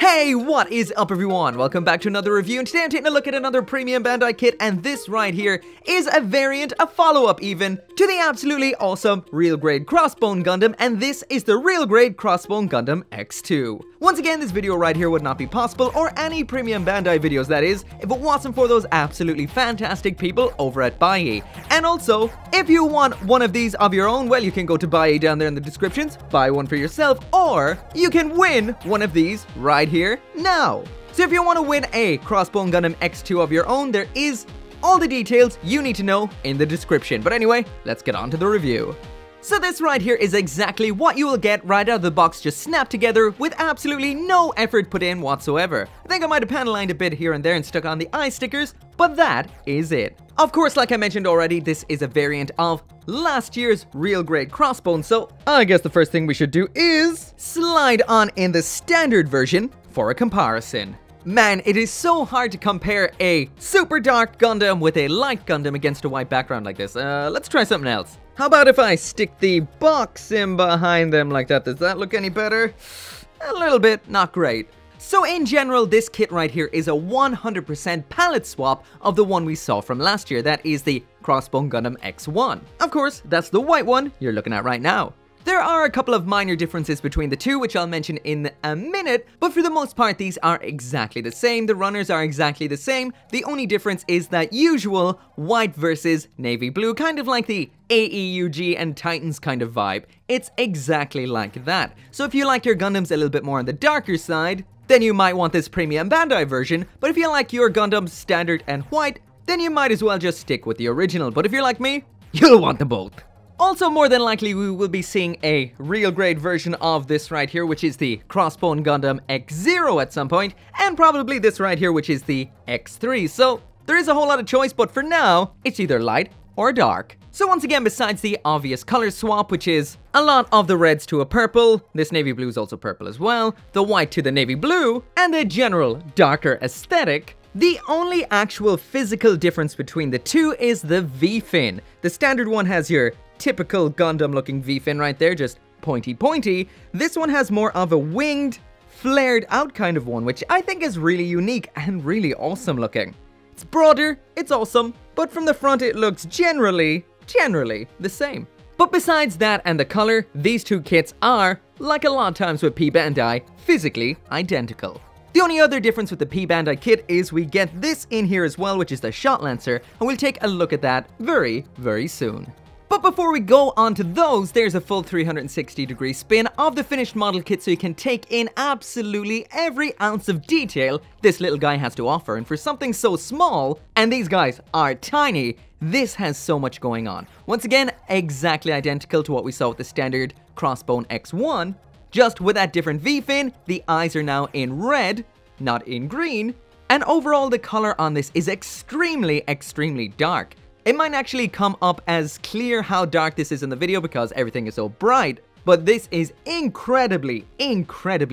Hey, what is up everyone? Welcome back to another review, and today I'm taking a look at another premium Bandai kit, and this right here is a variant, a follow-up even, to the absolutely awesome Real Grade Crossbone Gundam, and this is the Real Grade Crossbone Gundam X2. Once again, this video right here would not be possible, or any premium Bandai videos that is, if it wasn't for those absolutely fantastic people over at Buyee. And also, if you want one of these of your own, well, you can go to Buyee down there in the descriptions, buy one for yourself, or you can win one of these right here now. So if you want to win a Crossbone Gundam X2 of your own, there is all the details you need to know in the description. But anyway, let's get on to the review. So this right here is exactly what you will get right out of the box, just snapped together with absolutely no effort put in whatsoever. I think I might have panel-lined a bit here and there and stuck on the eye stickers, but that is it. Of course, like I mentioned already, this is a variant of last year's Real Grade Crossbone, so I guess the first thing we should do is slide on in the standard version for a comparison. Man, it is so hard to compare a super dark Gundam with a light Gundam against a white background like this. Let's try something else. How about if I stick the box in behind them like that? Does that look any better? A little bit, not great. So in general, this kit right here is a 100% palette swap of the one we saw from last year. That is the Crossbone Gundam X1. Of course, that's the white one you're looking at right now. There are a couple of minor differences between the two, which I'll mention in a minute, but for the most part, these are exactly the same. The runners are exactly the same. The only difference is that usual white versus navy blue, kind of like the AEUG and Titans kind of vibe. It's exactly like that. So if you like your Gundams a little bit more on the darker side, then you might want this premium Bandai version, but if you like your Gundams standard and white, then you might as well just stick with the original. But if you're like me, you'll want them both. Also, more than likely, we will be seeing a real grade version of this right here, which is the Crossbone Gundam X0 at some point, and probably this right here, which is the X3. So there is a whole lot of choice, but for now, it's either light or dark. So once again, besides the obvious color swap, which is a lot of the reds to a purple, this navy blue is also purple as well, the white to the navy blue, and the general darker aesthetic, the only actual physical difference between the two is the V-fin. The standard one has your typical Gundam looking V-fin right there, just pointy. This one has more of a winged, flared out kind of one, which I think is really unique and really awesome looking. It's broader, it's awesome, but from the front it looks generally the same. But besides that and the color, these two kits are, like a lot of times with P Bandai, physically identical. The only other difference with the P Bandai kit is we get this in here as well, which is the Shot Lancer, and we'll take a look at that very soon. But before we go on to those, there's a full 360-degree spin of the finished model kit so you can take in absolutely every ounce of detail this little guy has to offer. And for something so small, and these guys are tiny, this has so much going on. Once again, exactly identical to what we saw with the standard Crossbone X1, just with that different V-fin. The eyes are now in red, not in green, and overall the color on this is extremely dark. It might actually come up as clear how dark this is in the video because everything is so bright, but this is incredibly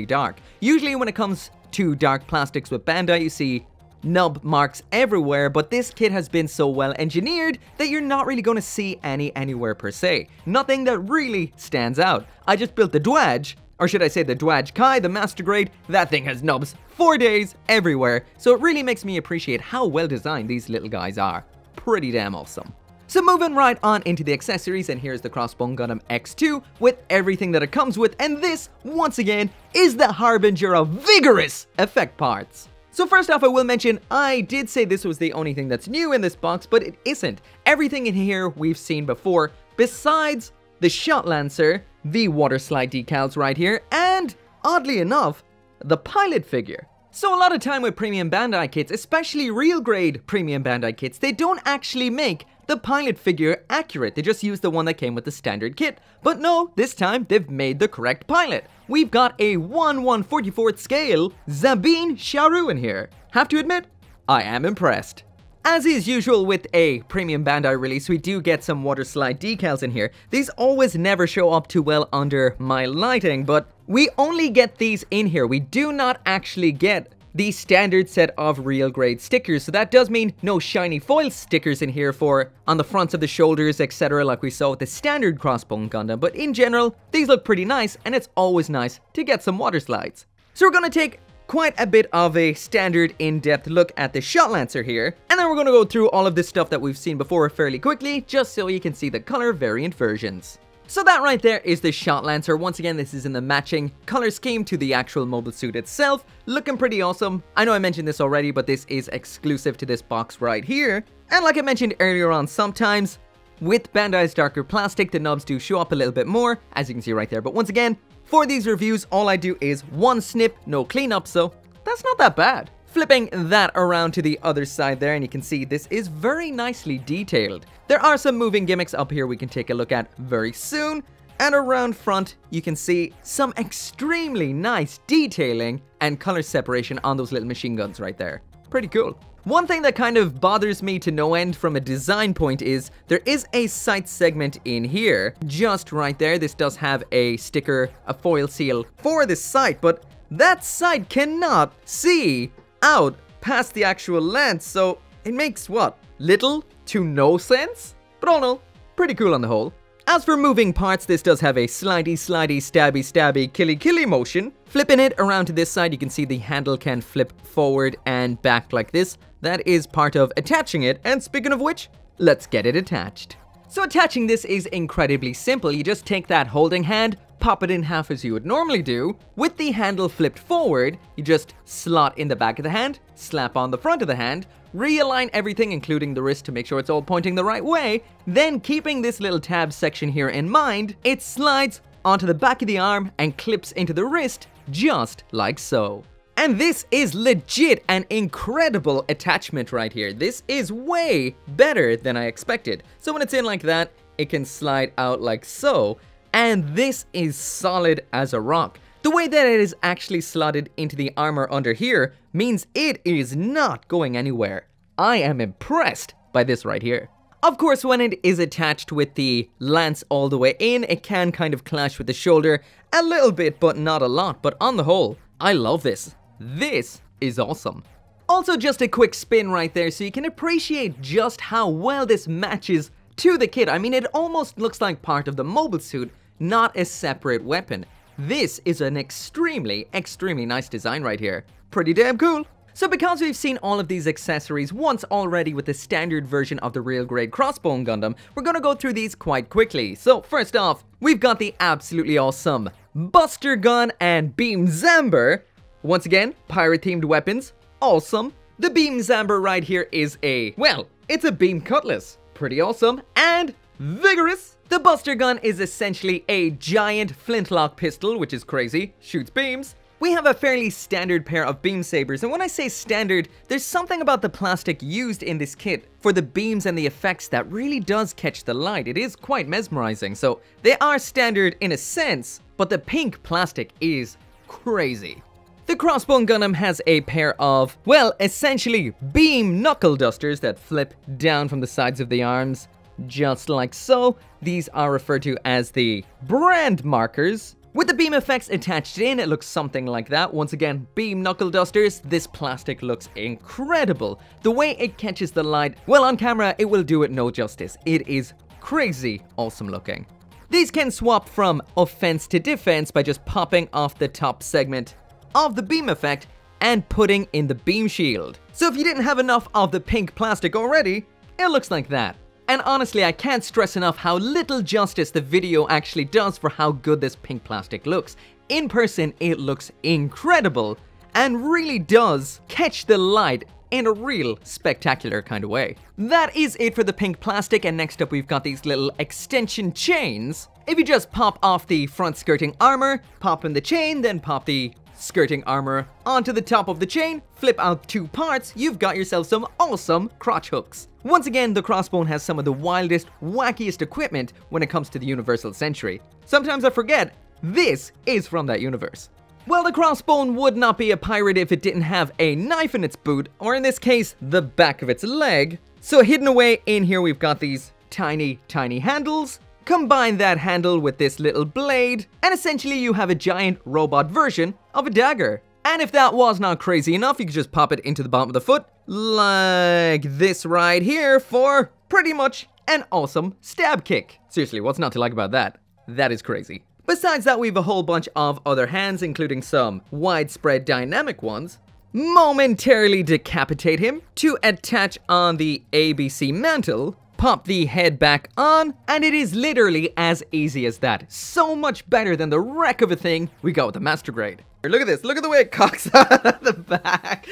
dark. Usually when it comes to dark plastics with Bandai, you see nub marks everywhere, but this kit has been so well engineered that you're not really going to see anywhere per se. Nothing that really stands out. I just built the Dwaj, or should I say the Dwaj Kai, the Master Grade. That thing has nubs for days everywhere, so it really makes me appreciate how well designed these little guys are. Pretty damn awesome. So moving right on into the accessories, and here's the Crossbone Gundam X2 with everything that it comes with, and this, once again, is the harbinger of vigorous effect parts. So first off, I will mention, I did say this was the only thing that's new in this box, but it isn't. Everything in here we've seen before, besides the Shot Lancer, the water slide decals right here, and, oddly enough, the pilot figure. So a lot of time with premium Bandai kits, especially real grade premium Bandai kits, they don't actually make the pilot figure accurate. They just use the one that came with the standard kit. But no, this time they've made the correct pilot. We've got a 1/144th scale Zabine Sharu in here. Have to admit, I am impressed. As is usual with a premium Bandai release, we do get some water slide decals in here. These always never show up too well under my lighting, but we only get these in here. We do not actually get the standard set of real grade stickers, so that does mean no shiny foil stickers in here for on the fronts of the shoulders, etc., like we saw with the standard Crossbone Gundam, but in general, these look pretty nice, and it's always nice to get some water slides. So we're gonna take quite a bit of a standard in-depth look at the Shot Lancer here. And then we're going to go through all of this stuff that we've seen before fairly quickly, just so you can see the color variant versions. So that right there is the Shot Lancer. Once again, this is in the matching color scheme to the actual mobile suit itself. Looking pretty awesome. I know I mentioned this already, but this is exclusive to this box right here. And like I mentioned earlier on, sometimes with Bandai's darker plastic, the knobs do show up a little bit more, as you can see right there. But once again, for these reviews, all I do is one snip, no cleanup, so that's not that bad. Flipping that around to the other side there, and you can see this is very nicely detailed. There are some moving gimmicks up here we can take a look at very soon. And around front, you can see some extremely nice detailing and color separation on those little machine guns right there. Pretty cool. One thing that kind of bothers me to no end from a design point is there is a sight segment in here, just right there. This does have a sticker, a foil seal for this sight, but that sight cannot see out past the actual lens, so it makes what? Little to no sense? But all in all, pretty cool on the whole. As for moving parts, this does have a slidey, stabby, killy motion. Flipping it around to this side, you can see the handle can flip forward and back like this. That is part of attaching it, and speaking of which, let's get it attached. So attaching this is incredibly simple. You just take that holding hand, pop it in half as you would normally do. With the handle flipped forward, you just slot in the back of the hand, slap on the front of the hand, realign everything including the wrist to make sure it's all pointing the right way, then keeping this little tab section here in mind, it slides onto the back of the arm and clips into the wrist just like so. And this is legit an incredible attachment right here. This is way better than I expected. So when it's in like that, it can slide out like so. And this is solid as a rock. The way that it is actually slotted into the armor under here means it is not going anywhere. I am impressed by this right here. Of course, when it is attached with the lance all the way in, it can kind of clash with the shoulder a little bit, but not a lot. But on the whole, I love this. This is awesome. Also, just a quick spin right there so you can appreciate just how well this matches to the kit. I mean, it almost looks like part of the mobile suit, not a separate weapon. This is an extremely nice design right here. Pretty damn cool. So because we've seen all of these accessories once already with the standard version of the Real Grade Crossbone Gundam, we're gonna go through these quite quickly. So first off, we've got the absolutely awesome Buster Gun and Beam Zamber. Once again, pirate-themed weapons. Awesome. The Beam Zamber right here is it's a beam cutlass. Pretty awesome and vigorous. The Buster Gun is essentially a giant flintlock pistol, which is crazy, shoots beams. We have a fairly standard pair of beam sabers, and when I say standard, there's something about the plastic used in this kit for the beams and the effects that really does catch the light. It is quite mesmerizing, so they are standard in a sense, but the pink plastic is crazy. The Crossbone Gundam has a pair of, essentially beam knuckle dusters that flip down from the sides of the arms, just like so. These are referred to as the brand markers. With the beam effects attached in, it looks something like that. Once again, beam knuckle dusters. This plastic looks incredible. The way it catches the light, on camera, it will do it no justice. It is crazy awesome looking. These can swap from offense to defense by just popping off the top segment of the beam effect and putting in the beam shield. So if you didn't have enough of the pink plastic already, it looks like that. And honestly, I can't stress enough how little justice the video actually does for how good this pink plastic looks. In person, it looks incredible and really does catch the light in a real spectacular kind of way. That is it for the pink plastic, and next up we've got these little extension chains. If you just pop off the front skirting armor, pop in the chain, then pop the skirting armor onto the top of the chain, flip out two parts, you've got yourself some awesome crotch hooks. Once again, the Crossbone has some of the wildest, wackiest equipment when it comes to the Universal Century. Sometimes I forget, this is from that universe. Well, the Crossbone would not be a pirate if it didn't have a knife in its boot, or in this case, the back of its leg. So hidden away in here, we've got these tiny handles. Combine that handle with this little blade, and essentially you have a giant robot version of a dagger. And if that was not crazy enough, you could just pop it into the bottom of the foot, like this right here, for pretty much an awesome stab kick. Seriously, what's not to like about that? That is crazy. Besides that, we have a whole bunch of other hands, including some widespread dynamic ones. Momentarily decapitate him to attach on the ABC mantle, pop the head back on, and it is literally as easy as that. So much better than the wreck of a thing we got with the Master Grade. Look at this, look at the way it cocks out at the back.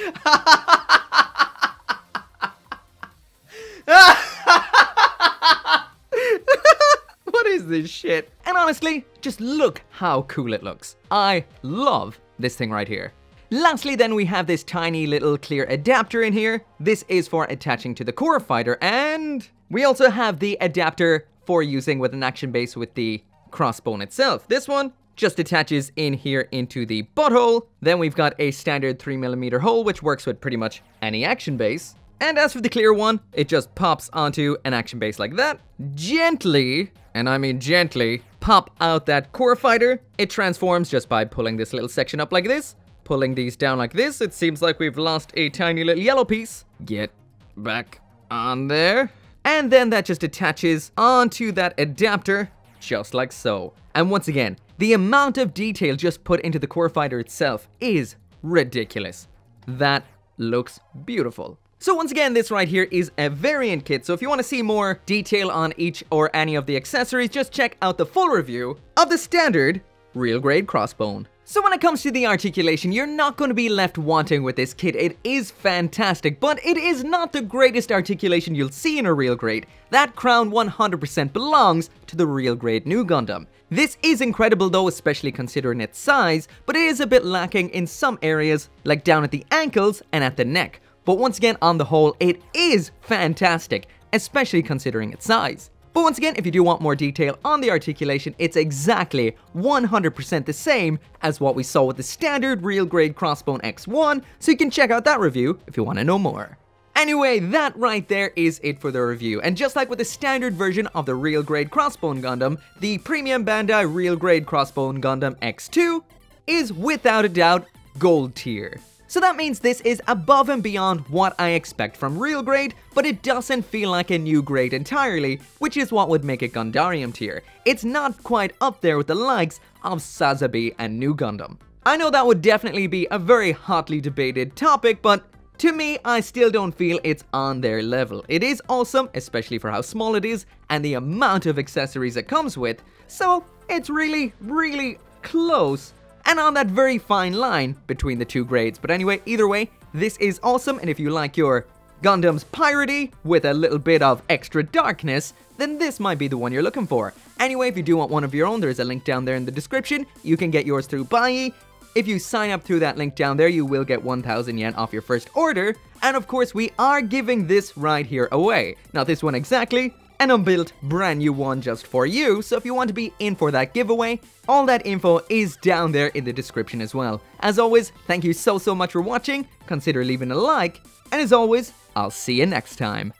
What is this shit? And honestly, just look how cool it looks. I love this thing right here. Lastly then, we have this tiny little clear adapter in here. This is for attaching to the core fighter, and we also have the adapter for using with an action base with the crossbone itself. This one just attaches in here into the butthole. Then we've got a standard 3mm hole, which works with pretty much any action base. And as for the clear one, it just pops onto an action base like that. Gently, and I mean gently, pop out that core fighter. It transforms just by pulling this little section up like this. Pulling these down like this. It seems like we've lost a tiny little yellow piece. Get back on there. And then that just attaches onto that adapter, just like so. And once again, the amount of detail just put into the core fighter itself is ridiculous. That looks beautiful. So once again, this right here is a variant kit, so if you want to see more detail on each or any of the accessories, just check out the full review of the standard Real Grade Crossbone. So when it comes to the articulation, you're not going to be left wanting with this kit. It is fantastic, but it is not the greatest articulation you'll see in a Real Grade. That crown 100% belongs to the Real Grade New Gundam. This is incredible though, especially considering its size, but it is a bit lacking in some areas, like down at the ankles and at the neck. But once again, on the whole, it is fantastic, especially considering its size. But once again, if you do want more detail on the articulation, it's exactly 100% the same as what we saw with the standard Real Grade Crossbone X1, so you can check out that review if you want to know more. Anyway, that right there is it for the review, and just like with the standard version of the Real Grade Crossbone Gundam, the Premium Bandai Real Grade Crossbone Gundam X2 is without a doubt gold tier. So that means this is above and beyond what I expect from Real Grade, but it doesn't feel like a new grade entirely, which is what would make it Gundarium tier. It's not quite up there with the likes of Sazabi and New Gundam. I know that would definitely be a very hotly debated topic, but to me, I still don't feel it's on their level. It is awesome, especially for how small it is and the amount of accessories it comes with, so it's really, really close and on that very fine line between the two grades. But anyway, either way, this is awesome, and if you like your Gundams piratey with a little bit of extra darkness, then this might be the one you're looking for. Anyway, if you do want one of your own, there's a link down there in the description. You can get yours through Buyee. If you sign up through that link down there, you will get 1,000 yen off your first order. And of course, we are giving this right here away. Not this one exactly, an unbuilt brand new one just for you. So if you want to be in for that giveaway, all that info is down there in the description as well. As always, thank you so much for watching. Consider leaving a like. And as always, I'll see you next time.